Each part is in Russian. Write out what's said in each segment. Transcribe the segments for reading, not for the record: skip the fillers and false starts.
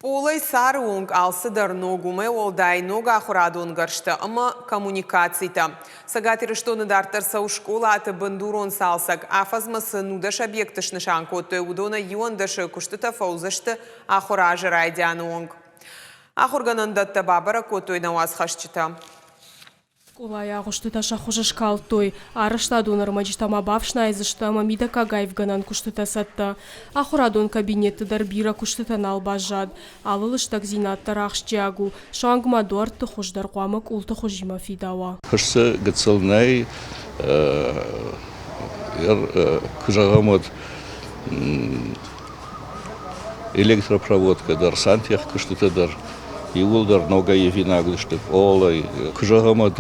Полай сарунг алсыдар ногуме олдай нога хурадун гаршта, ама коммуникацийта. Сагатиры что надартарса у школа аты бандурон салсак, афазмасы нудаш объектышны шанкоты удона юандаши куштыта фаузашты ахуражы райдянуонг. Ахурганандатта бабара котой навазхашчита. Школа куштыта шахужа шкалтой, арыштадун армачтама бавшна изыштама мида кагаев ганан куштыта сатта. Ахурадун кабинетты дарбира куштыта налбажад, алылыштак зинаттар ахшчагу, шангма дуарты хуждар куамак улты хужима фидава. Хышсы гыцылнай кыжагамот электропроводка дар сантех куштыта дар Иулдар нога евинаглыштык олай кыжагамат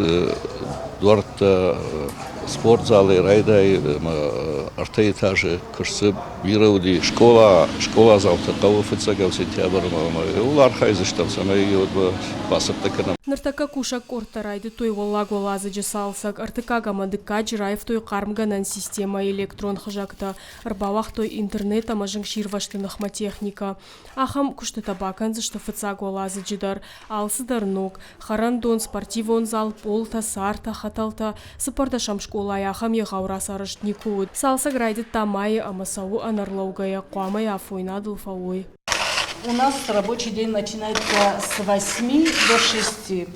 дуарта спортзалы райдай арта этажы кырсы бирауди школа залта калуфыцага в сентябрь улар хайзыштам самай йодба басыптыкына. Нартака кушак кортарайды той воллаго лазы жасалсак, артыкага мадыка жирайв той кармганан система электрон хыжакта, арбавах той интернет амажың ширваштынахма техника. Ахам кушты табакан зышты фыцаго лазы жидар, алсыдар ног, харандон спортивон зал полта сарта хаталта, сыпардашам школа яхам егаура сарыштникуд. Салсак райды тамайы амасау анарлаугая, куамай афойнадыл фауой. У нас рабочий день начинается с 8 до 6.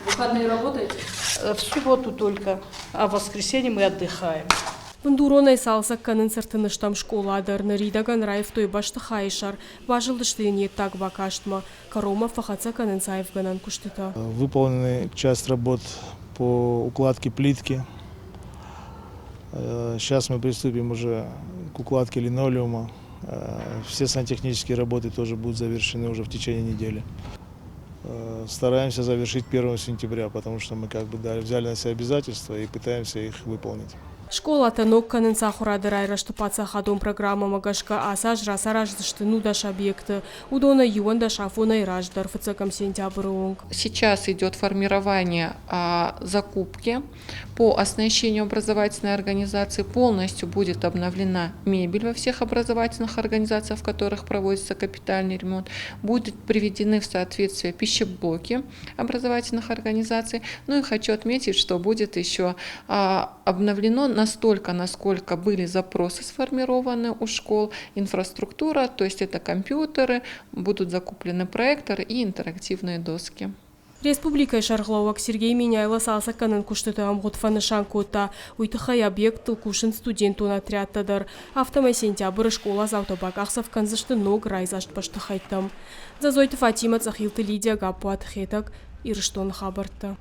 В выходные работаете? В субботу только, а в воскресенье мы отдыхаем. Бандуронай салсак канын сыртыныштам школа адарны ридаган райф той башты хайшар, важылдышты не так бакаштма, карома фахаца канын сайф ганан куштыта. Выполнены часть работ по укладке плитки. Сейчас мы приступим уже к укладке линолеума. Все сантехнические работы тоже будут завершены уже в течение недели. Стараемся завершить 1 сентября, потому что мы взяли на себя обязательства и пытаемся их выполнить. Школа танок канын сахурады райрашты паца хадон программа магашка асаж расараждышты нудаш объекты. Удона юанда шафона и раждар фцкам сентябрь. Сейчас идет формирование закупки по оснащению образовательной организации. Полностью будет обновлена мебель во всех образовательных организациях, в которых проводится капитальный ремонт. Будут приведены в соответствие пищеблоки образовательных организаций. Ну и хочу отметить, что будет еще обновлено настолько, насколько были запросы сформированы у школ, инфраструктура, то есть это компьютеры, будут закуплены проекторы и интерактивные доски. Республика Шаргловак Сергей Миняйло салса канын куштыты амгутфаны шанкота, уйтыхай объект кушын студентун отрядтадар. Автомай сентябрь школа завтобак ахсав канзышты ног райзашт баштыхайтам. Зазойты Фатима цахилты Лидия Гапуат хетак ирыштон хабарта.